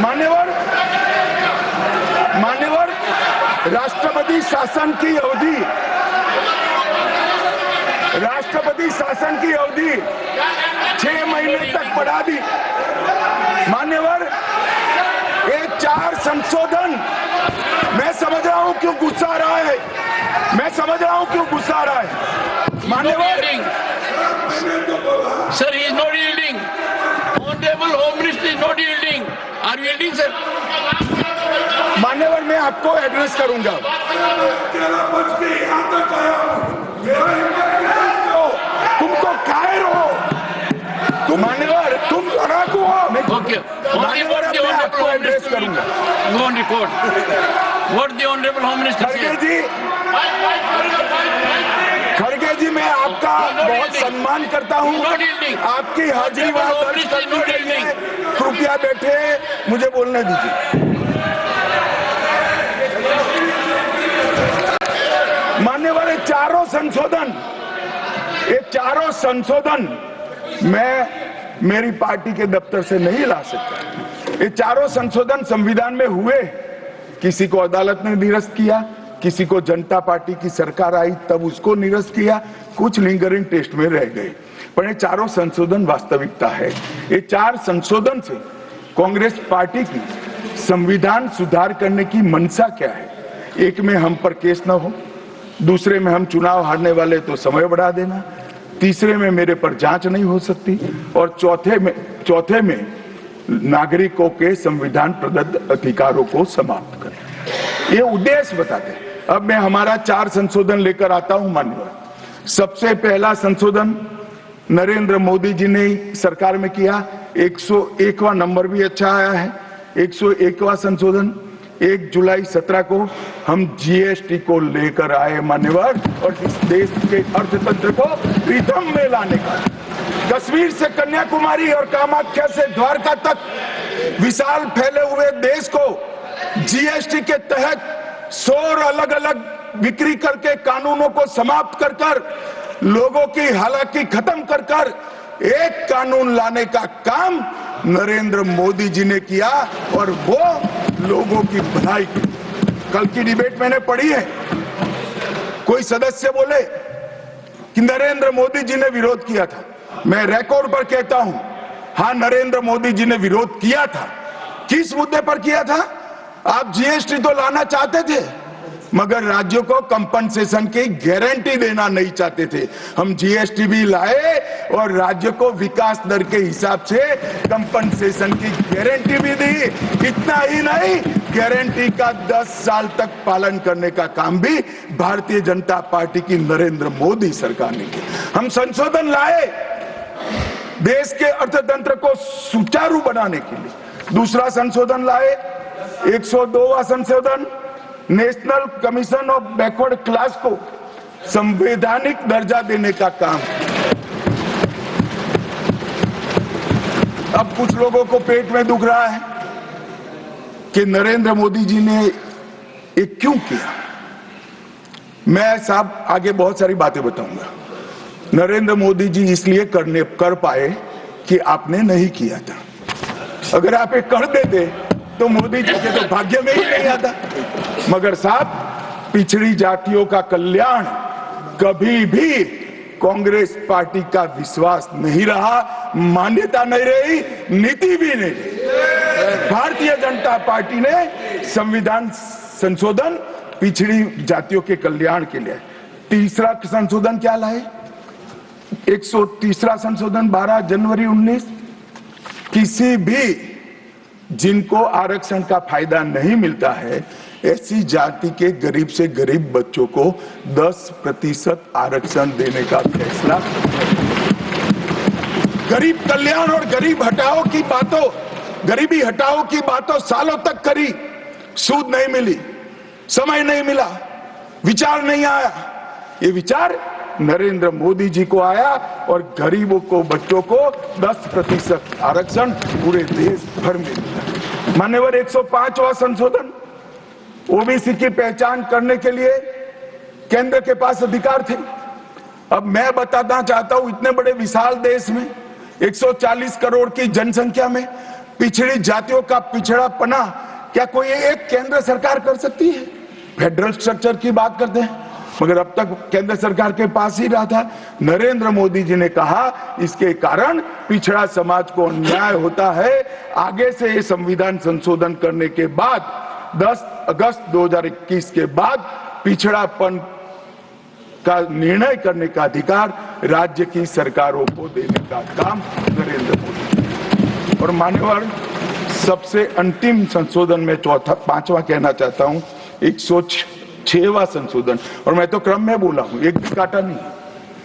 मान्यवर राष्ट्रपति शासन की अवधि 6 महीने तक बढ़ा दी। मान्यवर ये 4 संशोधन, मैं समझ रहा हूं क्यों गुस्सा आ रहा है, मान्यवर। Sir, he is not yielding. Honorable Home Minister is not yielding. Are you yielding, sir? मान्यवर मैं आपको एड्रेस करूंगा। तुम तो कायर हो, मान्यवर तुम लड़ाकू हो। Okay. मान्यवर मैं आपको एड्रेस करूंगा। Go on record. What the Honorable Home Minister said. खड़गे जी मैं आपका बहुत सम्मान करता हूं, आपकी हाजिरी वहां दर्ज कर दी गई है। कृपया बैठे, मुझे बोलने दीजिए। मान्यवर ये चारों संशोधन मैं मेरी पार्टी के दफ्तर से नहीं ला सकता। ये चारों संशोधन संविधान में हुए, किसी को अदालत ने निरस्त किया, किसी को जनता पार्टी की सरकार आई तब उसको निरस्त किया, कुछ लिंगरिंग टेस्ट में रह गए, पर ये चारों संशोधन वास्तविकता है। ये 4 संशोधन से कांग्रेस पार्टी की संविधान सुधार करने की मंशा क्या है? एक में हम पर केस न हो, दूसरे में हम चुनाव हारने वाले तो समय बढ़ा देना, तीसरे में मेरे पर जांच नहीं हो सकती, और चौथे में नागरिकों के संविधान प्रदत्त अधिकारों को समाप्त करना। ये उद्देश्य बताते हैं। अब मैं हमारा 4 संशोधन लेकर आता हूं माननीय। सबसे पहला संशोधन नरेंद्र मोदी जी ने सरकार में किया, 101वां नंबर भी अच्छा आया है। 101वां संशोधन 1 जुलाई 17 को हम जीएसटी को लेकर आए मान्यवर, और इस देश के अर्थतंत्र को रिदम में लाने का। कश्मीर से कन्याकुमारी और कामाख्या से द्वारका तक विशाल फैले हुए देश को जीएसटी के तहत 100 अलग अलग बिक्री करके कानूनों को समाप्त कर लोगों की हालाकी खत्म कर एक कानून लाने का काम नरेंद्र मोदी जी ने किया, और वो लोगों की भलाई की। कल की डिबेट मैंने पढ़ी है, कोई सदस्य बोले कि नरेंद्र मोदी जी ने विरोध किया था। मैं रिकॉर्ड पर कहता हूं, हाँ नरेंद्र मोदी जी ने विरोध किया था। किस मुद्दे पर किया था? आप जीएसटी तो लाना चाहते थे, मगर राज्यों को कंपनसेशन की गारंटी देना नहीं चाहते थे। हम जीएसटी भी लाए और राज्यों को विकास दर के हिसाब से कंपनसेशन की गारंटी भी दी। इतना ही नहीं, गारंटी का 10 साल तक पालन करने का काम भी भारतीय जनता पार्टी की नरेंद्र मोदी सरकार ने किया। हम संशोधन लाए देश के अर्थतंत्र को सुचारू बनाने के लिए। दूसरा संशोधन लाए 102वां संशोधन, national commission of backward class को संवैधानिक दर्जा देने का काम। अब कुछ लोगों को पेट में दुख रहा है कि नरेंद्र मोदी जी ने ये क्यों किया। मैं साहब आगे बहुत सारी बातें बताऊंगा। नरेंद्र मोदी जी इसलिए कर पाए कि आपने नहीं किया था। अगर आप ये कर देते तो मोदी जी के तो भाग्य में ही नहीं आता। मगर साहब, पिछड़ी जातियों का कल्याण कभी भी कांग्रेस पार्टी का विश्वास नहीं रहा, मान्यता नहीं रही, नीति भी नहीं रही। भारतीय जनता पार्टी ने संविधान संशोधन पिछड़ी जातियों के कल्याण के लिए। तीसरा संशोधन क्या लाए? 130वां संशोधन 12 जनवरी 19, किसी भी जिनको आरक्षण का फायदा नहीं मिलता है ऐसी जाति के गरीब से गरीब बच्चों को 10% आरक्षण देने का फैसला। गरीब कल्याण और गरीब हटाओ की बातों, गरीबी हटाओ की बातों सालों तक करी, सूद नहीं मिली, समय नहीं मिला, विचार नहीं आया। ये विचार नरेंद्र मोदी जी को आया और गरीबों को, बच्चों को 10% आरक्षण पूरे देश भर में मिला। मान्यवर 105वां संशोधन, ओबीसी की पहचान करने के लिए केंद्र के पास अधिकार थे। अब मैं बताना चाहता हूं, इतने बड़े विशाल देश में 140 करोड़ की जनसंख्या में पिछड़ी जातियों का पिछड़ापना क्या कोई एक केंद्र सरकार कर सकती है? फेडरल स्ट्रक्चर की बात करते हैं, मगर अब तक केंद्र सरकार के पास ही रहा था। नरेंद्र मोदी जी ने कहा इसके कारण पिछड़ा समाज को अन्याय होता है। आगे से ये संविधान संशोधन करने के बाद 10 अगस्त 2021 के बाद पिछड़ापन का निर्णय करने का अधिकार राज्य की सरकारों को देने का काम नरेंद्र मोदी। और मान्यवर, सबसे अंतिम संशोधन में पांचवा कहना चाहता हूं, 106वां संशोधन, और मैं तो क्रम में बोला हूं, एक भी काटा नहीं।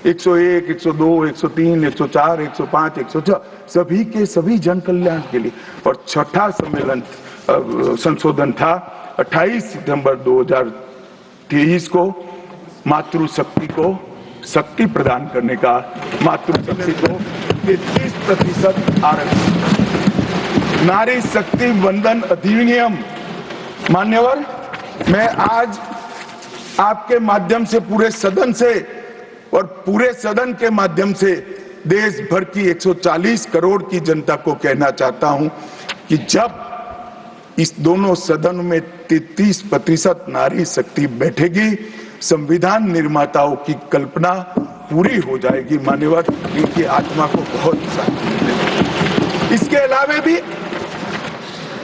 101, 102, 103, 104, 105, 106 सभी के सभी जन कल्याण के लिए। और छठा सम्मेलन संशोधन था 28 सितंबर 2023 को, मातृशक्ति को शक्ति प्रदान करने का, मातृशक्ति को 33% आरक्षण, नारी शक्ति वंदन अधिनियम। मान्यवर, मैं आज आपके माध्यम से पूरे सदन से और पूरे सदन के माध्यम से देश भर की 140 करोड़ की जनता को कहना चाहता हूं कि जब इस दोनों सदनों में 33% नारी शक्ति बैठेगी, संविधान निर्माताओं की कल्पना पूरी हो जाएगी। मान्यवर, इनकी आत्मा को बहुत शांति मिलेगी। इसके अलावा भी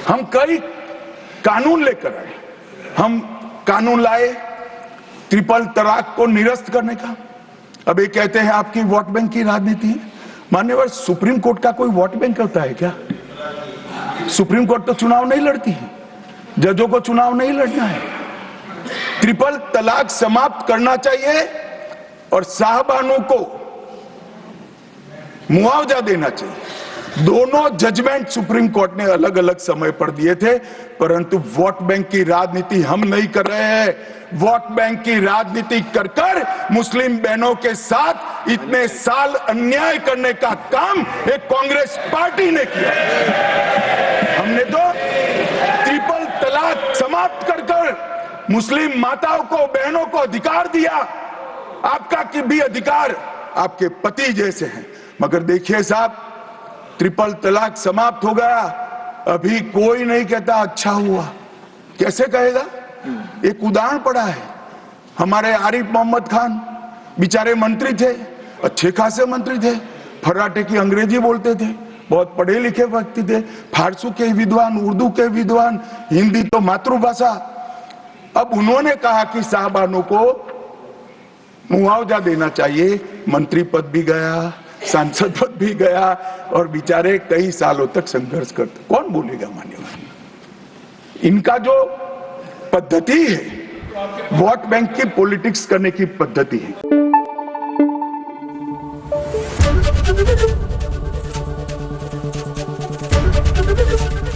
हम कई कानून लेकर आए। हम कानून लाए ट्रिपल तलाक को निरस्त करने का। अब ये कहते हैं आपकी वोट बैंक की राजनीति है। मान्यवर, सुप्रीम कोर्ट का कोई वोट बैंक होता है क्या? सुप्रीम कोर्ट तो चुनाव नहीं लड़ती है, जजों को चुनाव नहीं लड़ना है। ट्रिपल तलाक समाप्त करना चाहिए और साहबानों को मुआवजा देना चाहिए। दोनों जजमेंट सुप्रीम कोर्ट ने अलग अलग समय पर दिए थे, परंतु वोट बैंक की राजनीति हम नहीं कर रहे हैं। वोट बैंक की राजनीति कर कर मुस्लिम बहनों के साथ इतने साल अन्याय करने का काम एक कांग्रेस पार्टी ने किया। हमने तो ट्रिपल तलाक समाप्त कर कर मुस्लिम माताओं को, बहनों को अधिकार दिया। आपका कि भी अधिकार आपके पति जैसे हैं, मगर देखिए साहब, ट्रिपल तलाक समाप्त हो गया, अभी कोई नहीं कहता अच्छा हुआ। कैसे कहेगा? एक उदाहरण पड़ा है, हमारे आरिफ मोहम्मद खान बेचारे मंत्री थे, अच्छे खासे मंत्री थे, फर्राटे की अंग्रेजी बोलते थे, बहुत पढ़े लिखे व्यक्ति थे, फारसी के विद्वान, उर्दू के विद्वान, हिंदी तो मातृभाषा। अब उन्होंने कहा कि साहबानों को मुआवजा देना चाहिए। मंत्री पद भी गया, सांसद पद भी गया, और बेचारे कई सालों तक संघर्ष करते। कौन बोलेगा? मान्यवर, इनका जो पद्धति है, वोट बैंक की पॉलिटिक्स करने की पद्धति है।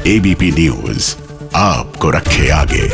एबीपी न्यूज आपको रखे आगे।